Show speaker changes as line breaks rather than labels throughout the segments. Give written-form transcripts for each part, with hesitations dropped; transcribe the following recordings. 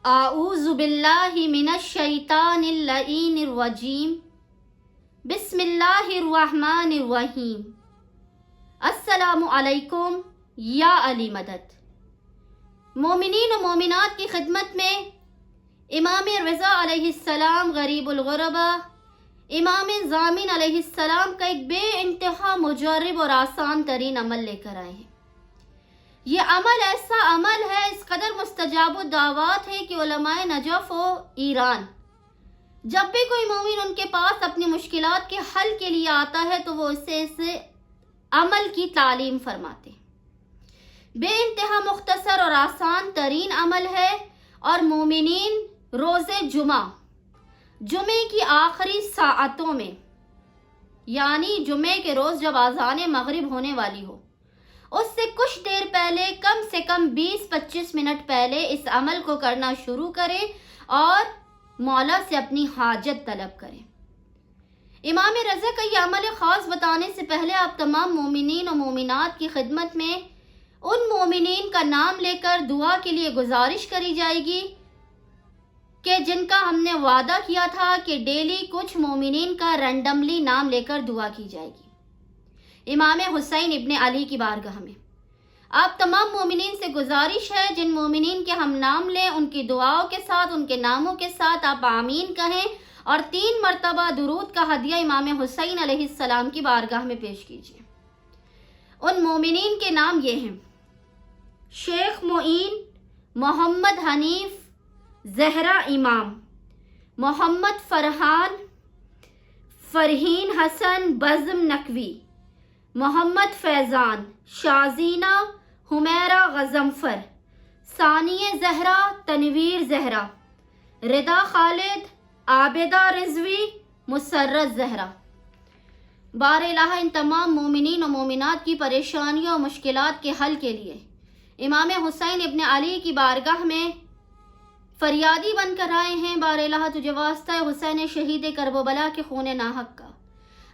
اعوذ باللہ من الشیطان اللعین الرجیم بسم اللہ الرحمن الرحیم السلام علیکم یا علی مدد۔ مومنین و مومنات کی خدمت میں امام رضا علیہ السلام غریب الغربا، امام ضامن علیہ السلام کا ایک بے انتہا مجرب اور آسان ترین عمل لے کر آئے ہیں۔ یہ عمل ایسا عمل ہے، اس قدر مستجاب الدعوات ہے کہ علماء نجف و ایران جب بھی کوئی مومن ان کے پاس اپنی مشکلات کے حل کے لیے آتا ہے تو وہ اسے عمل کی تعلیم فرماتے ہیں۔ بے انتہا مختصر اور آسان ترین عمل ہے، اور مومنین روز جمعے کی آخری ساعتوں میں، یعنی جمعے کے روز جب اذان مغرب ہونے والی ہو، اس سے کچھ دیر پہلے، کم سے کم 20-25 منٹ پہلے اس عمل کو کرنا شروع کریں اور مولا سے اپنی حاجت طلب کریں۔ امام رضا کا یہ عمل خاص بتانے سے پہلے آپ تمام مومنین و مومنات کی خدمت میں ان مومنین کا نام لے کر دعا کے لیے گزارش کری جائے گی کہ جن کا ہم نے وعدہ کیا تھا کہ ڈیلی کچھ مومنین کا رینڈملی نام لے کر دعا کی جائے گی۔ امام حسین ابن علی کی بارگاہ میں آپ تمام مومنین سے گزارش ہے، جن مومنین کے ہم نام لیں ان کی دعاؤں کے ساتھ، ان کے ناموں کے ساتھ آپ آمین کہیں اور 3 مرتبہ درود کا ہدیہ امام حسین علیہ السلام کی بارگاہ میں پیش کیجیے۔ ان مومنین کے نام یہ ہیں: شیخ معین، محمد حنیف، زہرا امام، محمد فرحان، فرحین حسن بزم نقوی، محمد فیضان، شازینہ حمیرہ غضنفر، ثانیہ زہرا تنویر زہرا، رضا خالد، عابدہ رضوی، مسرت زہرا۔ بار الہ ان تمام مومنین و مومنات کی پریشانیوں و مشکلات کے حل کے لیے امام حسین ابن علی کی بارگاہ میں فریادی بن کر آئے ہیں۔ بار الہ تجھے واسطہ ہے حسین شہید کرب و بلا کے خون ناحق کا،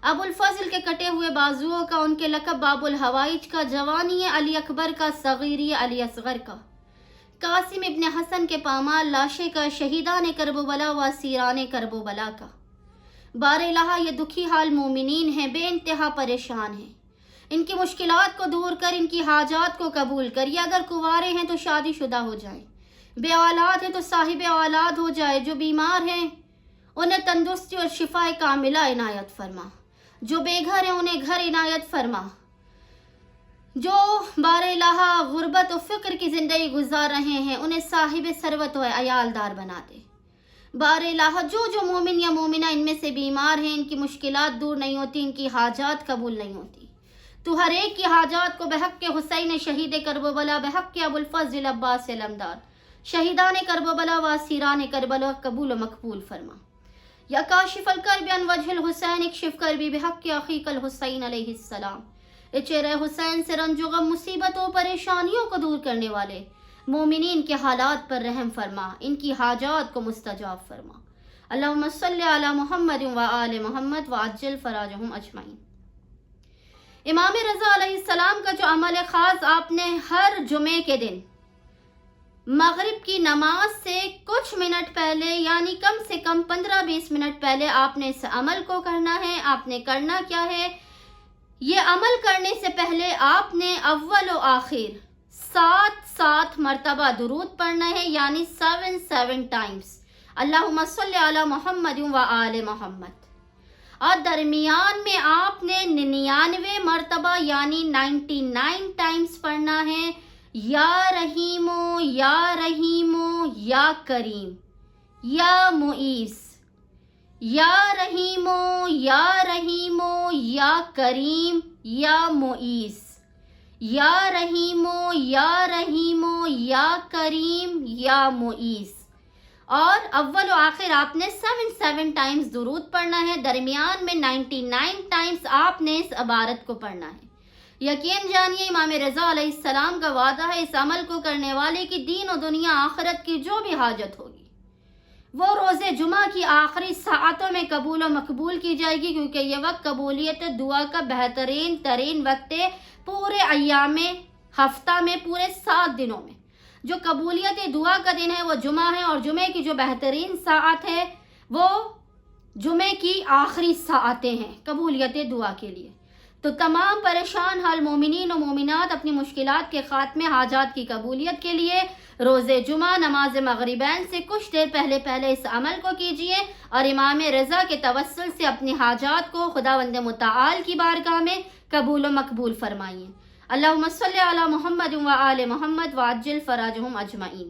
ابو الفضل کے کٹے ہوئے بازوؤں کا، ان کے لقب باب الحوائج کا، جوانی علی اکبر کا، صغیری علی اصغر کا، قاسم ابن حسن کے پامال لاشے کا، شہیدان کرب و بلا و اسیران کرب و بلا کا۔ بار الہ یہ دکھی حال مومنین ہیں، بے انتہا پریشان ہیں، ان کی مشکلات کو دور کر، ان کی حاجات کو قبول کر۔ یہ اگر کنوارے ہیں تو شادی شدہ ہو جائیں، بے اولاد ہیں تو صاحب اولاد ہو جائے، جو بیمار ہیں انہیں تندرستی اور شفا کاملہ عنایت فرما، جو بے گھر ہیں انہیں گھر عنایت فرما، جو بار الہ غربت و فقر کی زندگی گزار رہے ہیں انہیں صاحب ثروت و عیالدار بنا دے۔ بار الہ جو مومن یا مومنہ ان میں سے بیمار ہیں، ان کی مشکلات دور نہیں ہوتی، ان کی حاجات قبول نہیں ہوتی، تو ہر ایک کی حاجات کو بحق کے حسین شہید کرب و بلا، بحق کے ابو الفضل عباس علمدار، شہیدان کرب و بلا و اسیران کربلا قبول و مقبول فرما۔ یا کاشف الکرب عن وجہ الحسین اکشف کربی بحق اخیک الحسین علیہ السلام۔ اے چہرہ حسین سے رنج و غم، مصیبتوں پریشانیوں کو دور کرنے والے مومنین کے حالات پر رحم فرما، ان کی حاجات کو مستجاب فرما۔ اللہم صلی علی محمد و آل محمد وعجل فراجہم اجمعین۔ امام رضا علیہ السلام کا جو عمل خاص آپ نے ہر جمعے کے دن مغرب کی نماز سے کچھ منٹ پہلے، یعنی کم سے کم 15-20 منٹ پہلے آپ نے اس عمل کو کرنا ہے۔ آپ نے کرنا کیا ہے؟ یہ عمل کرنے سے پہلے آپ نے اول و آخر 7 مرتبہ درود پڑھنا ہے، یعنی 7 ٹائمز اللہم صلی علی محمد و آل محمد، اور درمیان میں آپ نے 99 مرتبہ یعنی 99 ٹائمز پڑھنا ہے، یا رحیمو یا رحیمو یا کریم یا معیز، یا رحیمو یا رحیمو یا کریم یا معیز، یا رحیمو یا رحیمو یا کریم یا معیز۔ اور اول و آخر آپ نے 7 ٹائمز درود پڑھنا ہے، درمیان میں 99 ٹائمز آپ نے اس عبارت کو پڑھنا ہے۔ یقین جانیے امام رضا علیہ السلام کا وعدہ ہے، اس عمل کو کرنے والے کی دین و دنیا آخرت کی جو بھی حاجت ہوگی وہ روز جمعہ کی آخری ساعتوں میں قبول و مقبول کی جائے گی، کیونکہ یہ وقت قبولیت دعا کا بہترین ترین وقت ہے پورے ایام ہفتہ میں، پورے 7 دنوں میں۔ جو قبولیت دعا کا دن ہے وہ جمعہ ہے، اور جمعے کی جو بہترین ساعت ہے وہ جمعے کی آخری ساعتیں ہیں قبولیت دعا کے لیے۔ تو تمام پریشان حال مومنین و مومنات اپنی مشکلات کے خاتمے، حاجات کی قبولیت کے لیے روز جمعہ نماز مغربین سے کچھ دیر پہلے اس عمل کو کیجئے، اور امام رضا کے توسل سے اپنی حاجات کو خداوند متعال کی بارگاہ میں قبول و مقبول فرمائیے۔ اللہم صلی علی محمد و آل محمد وعجل فرجہم اجمعین۔